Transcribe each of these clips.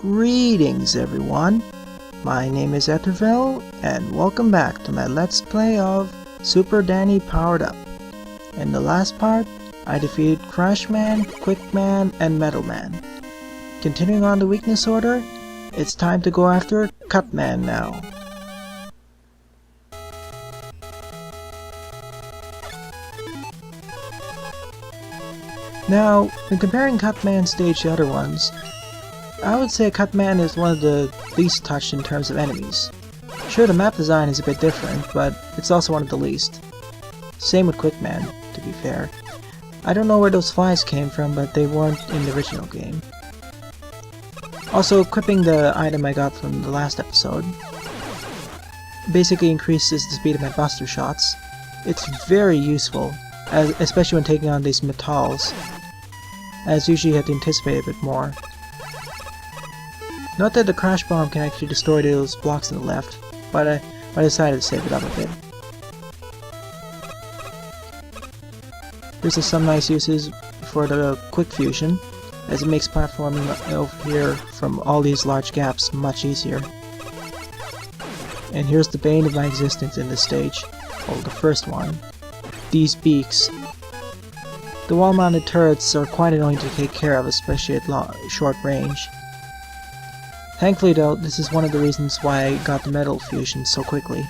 Greetings everyone, my name is Etterville and welcome back to my Let's Play of Super Danny Powered Up. In the last part, I defeated Crashman, Quickman, and Metalman. Continuing on the weakness order, it's time to go after Cutman now. Now, when comparing Cutman stage to other ones, I would say Cutman is one of the least touched in terms of enemies. Sure, the map design is a bit different, but it's also one of the least. Same with Quickman, to be fair. I don't know where those flies came from, but they weren't in the original game. Also, equipping the item I got from the last episode basically increases the speed of my buster shots. It's very useful, especially when taking on these metals, as usually you have to anticipate a bit more. Note that the crash bomb can actually destroy those blocks on the left, but I decided to save it up a bit. Here's some nice uses for the quick fusion, as it makes platforming over here from all these large gaps much easier. And here's the bane of my existence in this stage, the first one. These beaks. The wall-mounted turrets are quite annoying to take care of, especially at short range. Thankfully though, this is one of the reasons why I got the metal fusion so quickly.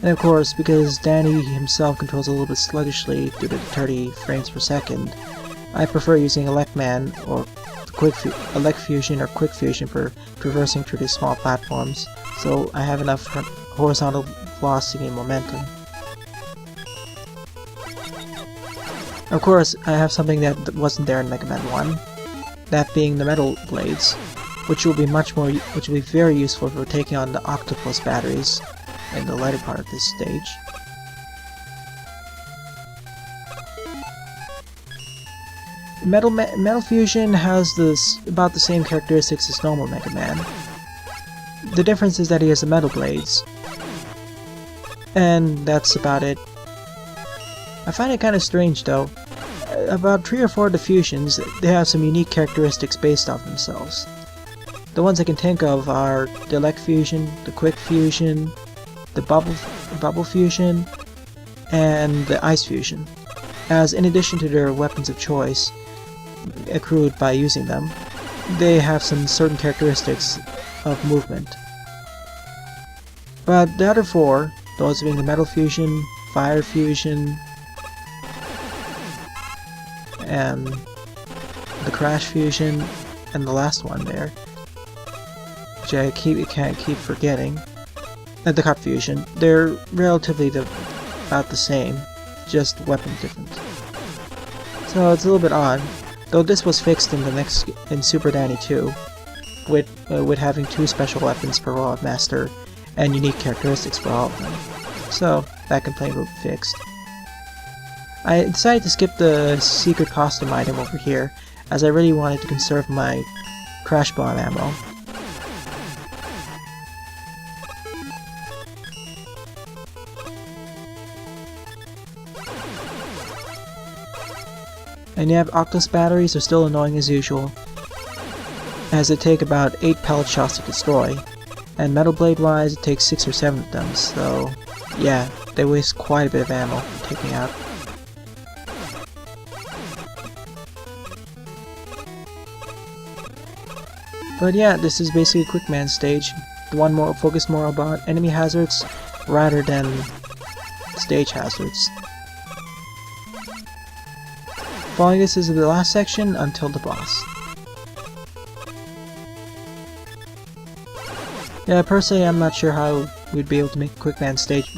And of course, because Danny himself controls a little bit sluggishly due to the 30 frames per second, I prefer using Electman or Elect Fusion or Quick Fusion for traversing through these small platforms, so I have enough horizontal velocity and momentum. Of course, I have something that wasn't there in Mega Man 1. That being the metal blades, which will be very useful for taking on the octopus batteries in the later part of this stage. Metal Fusion has about the same characteristics as normal Mega Man. The difference is that he has the metal blades, and that's about it. I find it kind of strange though. About 3 or 4 of the fusions, they have some unique characteristics based off themselves. The ones I can think of are the Elect Fusion, the Quick Fusion, the Bubble Fusion, and the Ice Fusion, as in addition to their weapons of choice accrued by using them, they have some certain characteristics of movement. But the other 4, those being the Metal Fusion, Fire Fusion, and the Crash Fusion, and the last one there, which I can't keep forgetting, the Cut Fusion, they're relatively about the same, just weapons different. So it's a little bit odd, though this was fixed in Super Danny 2, with having 2 special weapons per Robot Master and unique characteristics for all of them. So that complaint will be fixed. I decided to skip the secret costume item over here, as I really wanted to conserve my Crash Bomb ammo. And yeah, Octopus batteries are still annoying as usual, as they take about 8 pellet shots to destroy, and Metal Blade wise it takes 6 or 7 of them, so yeah, they waste quite a bit of ammo taking out. But yeah, this is basically a Quickman stage, the one focused more about enemy hazards rather than stage hazards. Following this is the last section until the boss. Yeah, personally I'm not sure how we'd be able to make Cutman stage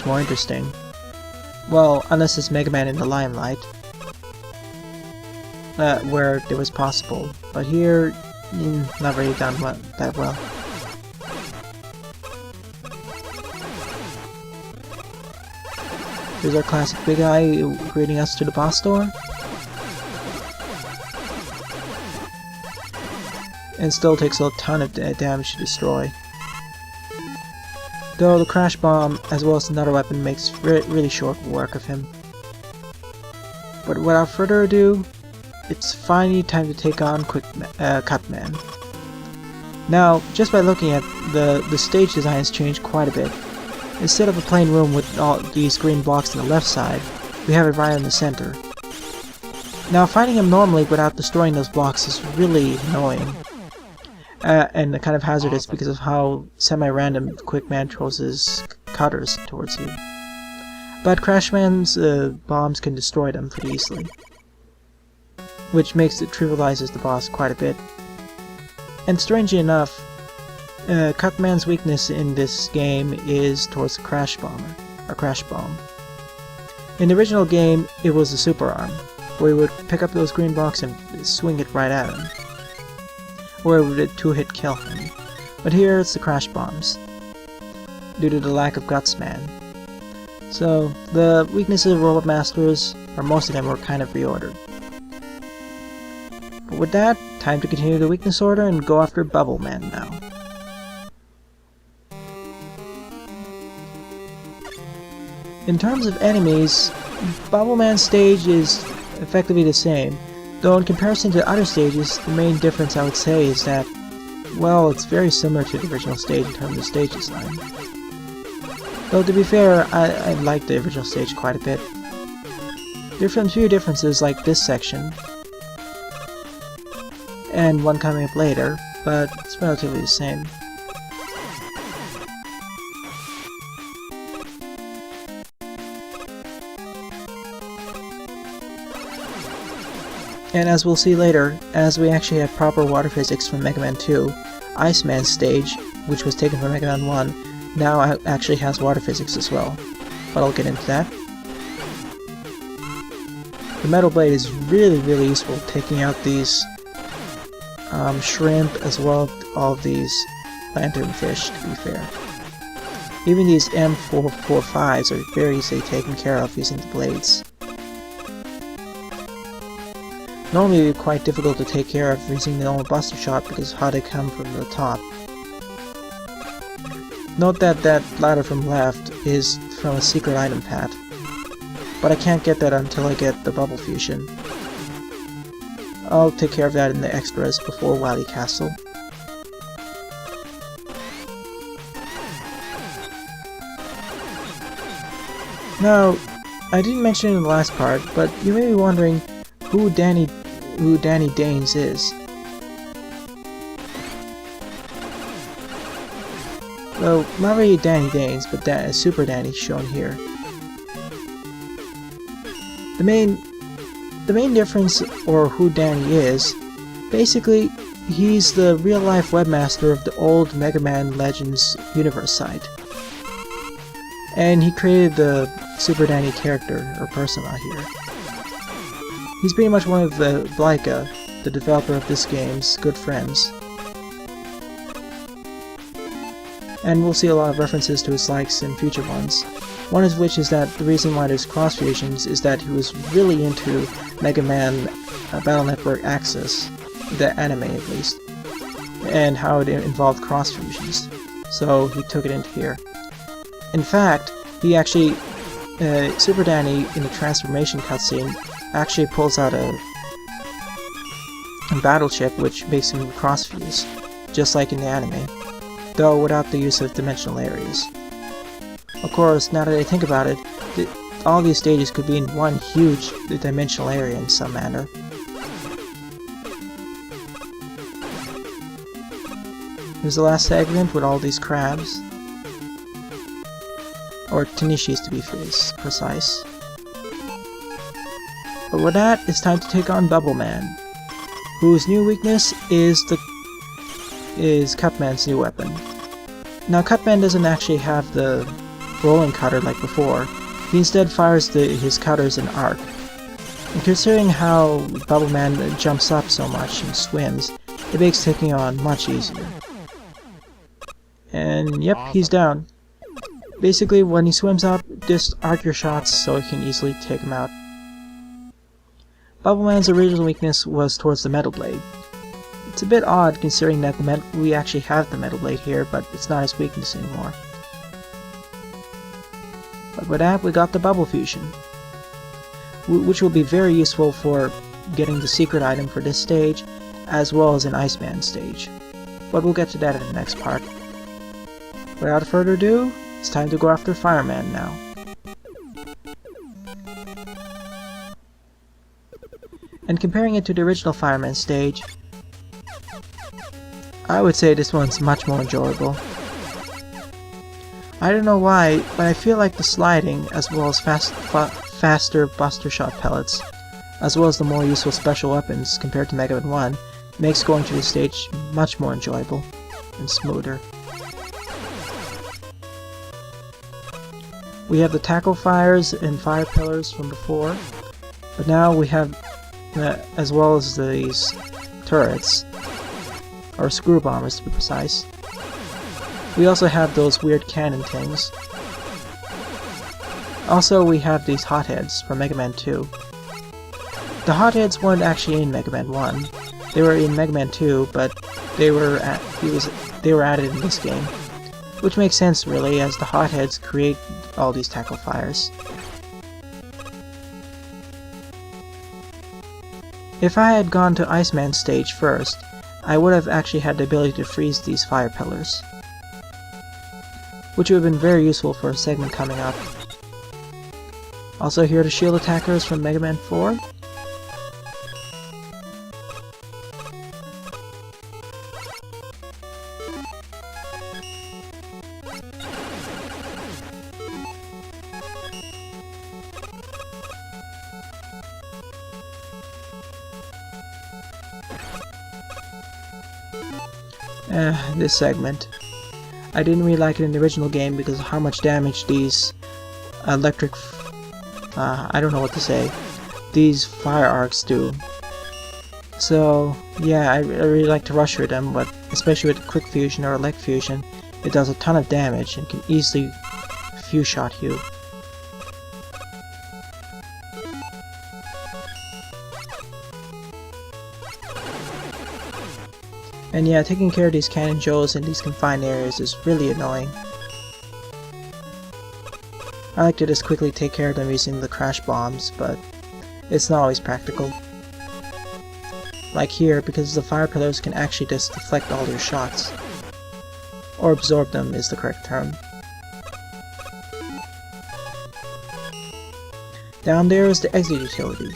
more interesting. Well, unless it's Mega Man in the limelight. Where it was possible, but here, not really done that well. Here's our classic Big Eye greeting us to the boss door. And still takes a ton of damage to destroy. Though the Crash Bomb, as well as another weapon, makes really short work of him. But without further ado, it's finally time to take on Cutman. Now, just by looking at the stage design has changed quite a bit. Instead of a plain room with all these green blocks on the left side, we have it right in the center. Now, fighting him normally without destroying those blocks is really annoying. And kind of hazardous because of how semi-random Quickman throws his cutters towards you. But Crashman's bombs can destroy them pretty easily, which trivializes the boss quite a bit. And strangely enough, Cutman's weakness in this game is towards the Crash Bomber, or Crash Bomb. In the original game, it was the Super Arm, where he would pick up those green blocks and swing it right at him, or it would a two-hit kill him. But here it's the Crash Bombs, due to the lack of Guts Man. So, the weaknesses of Robot Masters, or most of them, were kind of reordered. But with that, time to continue the weakness order and go after Bubbleman now. In terms of enemies, Bubbleman's stage is effectively the same, though in comparison to other stages, the main difference I would say is that, well, it's very similar to the original stage in terms of stage design. Though to be fair, I like the original stage quite a bit. There are a few differences like this section, and one coming up later, but it's relatively the same. And as we'll see later, as we actually have proper water physics from Mega Man 2, Iceman's stage, which was taken from Mega Man 1, now actually has water physics as well. But I'll get into that. The Metal Blade is really useful, taking out these shrimp as well as all of these lanternfish, to be fair. Even these M445s are very easily taken care of using the blades. Normally it would be quite difficult to take care of using the normal Buster Shot because of how they come from the top. Note that that ladder from left is from a secret item pad, but I can't get that until I get the Bubble Fusion. I'll take care of that in the extras before Wily Castle. Now, I didn't mention it in the last part, but you may be wondering who Danny Danes is. Well, not really Danny Danes, but Super Danny shown here. The main difference, or who Danny is, basically, he's the real-life webmaster of the old Mega Man Legends universe site. And he created the Super Danny character, or persona here. He's pretty much one of the Blyka, the developer of this game's good friends. And we'll see a lot of references to his likes in future ones. One of which is that the reason why there's cross fusions is that he was really into Mega Man Battle Network Axis, the anime at least, and how it involved cross fusions. So he took it into here. In fact, he actually, Super Danny in the transformation cutscene actually pulls out a battle chip which makes him cross-fuse, just like in the anime, though without the use of dimensional areas. Of course, now that I think about it, all these stages could be in one huge dimensional area in some manner. Here's the last segment with all these crabs. Or Tanishis to be precise. But with that, it's time to take on Bubbleman, whose new weakness is Cutman's new weapon. Now Cutman doesn't actually have the rolling cutter like before, he instead fires his cutters in arc. And considering how Bubbleman jumps up so much and swims, it makes taking on much easier. And yep, he's down. Basically, when he swims up, just arc your shots so you can easily take him out. Bubbleman's original weakness was towards the Metal Blade. It's a bit odd considering that we actually have the Metal Blade here, but it's not his weakness anymore. But with that, we got the Bubble Fusion, which will be very useful for getting the secret item for this stage, as well as an Iceman stage. But we'll get to that in the next part. Without further ado, it's time to go after Fireman now. And comparing it to the original Fireman stage, I would say this one's much more enjoyable. I don't know why, but I feel like the sliding, as well as faster Buster Shot pellets, as well as the more useful special weapons compared to Mega Man 1, makes going through the stage much more enjoyable and smoother. We have the tackle fires and fire pillars from before, but now we have, as well as these turrets, or screw bombers to be precise. We also have those weird cannon things. Also, we have these hotheads from Mega Man 2. The hotheads weren't actually in Mega Man 1. They were in Mega Man 2, but they were added in this game, which makes sense really, as the hotheads create all these tackle fires. If I had gone to Iceman stage first, I would have actually had the ability to freeze these fire pillars, which would have been very useful for a segment coming up. Also, here are the shield attackers from Mega Man 4. This segment. I didn't really like it in the original game because of how much damage these electric... I don't know what to say. These fire arcs do. So, yeah, I really like to rush through them, but especially with quick fusion or elect fusion, it does a ton of damage and can easily few shot you. And yeah, taking care of these Cannon Joes in these confined areas is really annoying. I like to just quickly take care of them using the crash bombs, but it's not always practical. Like here, because the fire pillars can actually just deflect all your shots. Or absorb them is the correct term. Down there is the exit utility.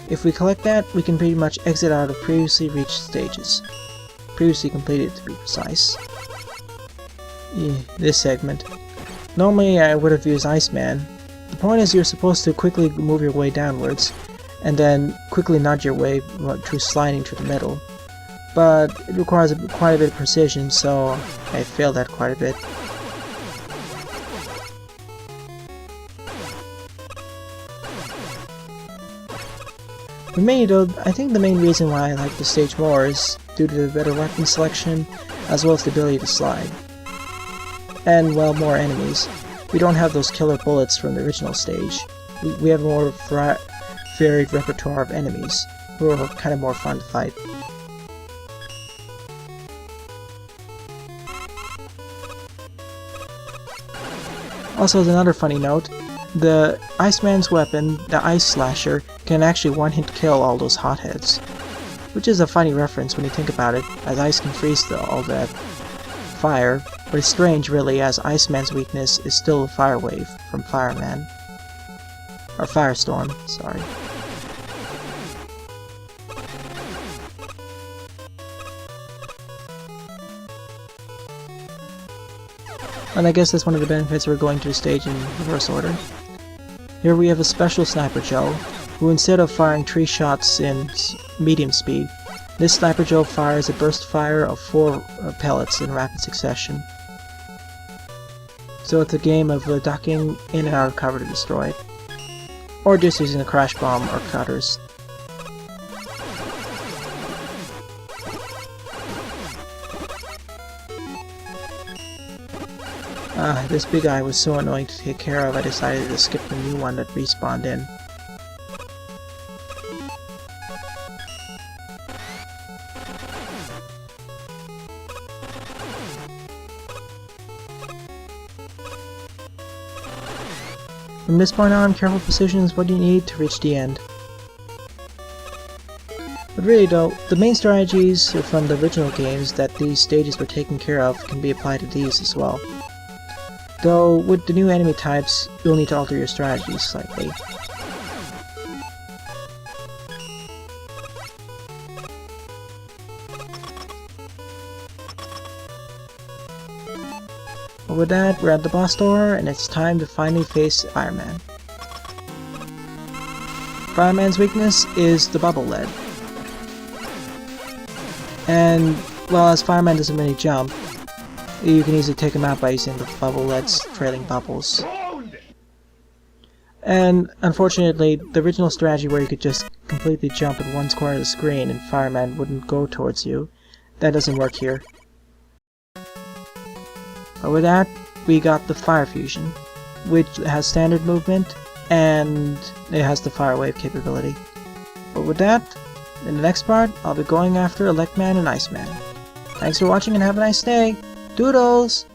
If we collect that, we can pretty much exit out of previously reached stages. Previously completed, to be precise. Yeah, this segment. Normally I would have used Iceman. The point is you're supposed to quickly move your way downwards, and then quickly nudge your way through sliding to the middle. But it requires quite a bit of precision, so I failed that quite a bit. For me though, I think the main reason why I like this stage more is due to the better weapon selection, as well as the ability to slide. And, well, more enemies. We don't have those killer bullets from the original stage. We have a more varied repertoire of enemies, who are kind of more fun to fight. Also, as another funny note, the Iceman's weapon, the Ice Slasher, can actually one-hit kill all those hotheads. Which is a funny reference when you think about it, as ice can freeze all that fire, but it's strange really, as Iceman's weakness is still a fire wave from Fireman. Or Firestorm, sorry. And I guess that's one of the benefits of going to the stage in reverse order. Here we have a special Sniper Joe, who instead of firing 3 shots in medium speed, this Sniper Joe fires a burst fire of 4 pellets in rapid succession. So it's a game of ducking in and out of cover to destroy it. Or just using a crash bomb or cutters. This big guy was so annoying to take care of, I decided to skip the new one that respawned in. From this point on, careful precision is what you need to reach the end. But really though, the main strategies from the original games that these stages were taken care of can be applied to these as well. Though, with the new enemy types, you'll need to alter your strategies slightly. But with that, we're at the boss door, and it's time to finally face Fireman. Fireman's weakness is the bubble lead. And, well, as Fireman doesn't really jump, you can easily take him out by using the bubble lead's trailing bubbles. And, unfortunately, the original strategy where you could just completely jump in one corner of the screen and Fireman wouldn't go towards you, that doesn't work here. But with that, we got the Fire Fusion, which has standard movement, and it has the Fire Wave capability. But with that, in the next part, I'll be going after Electman and Iceman. Thanks for watching and have a nice day! Doodles!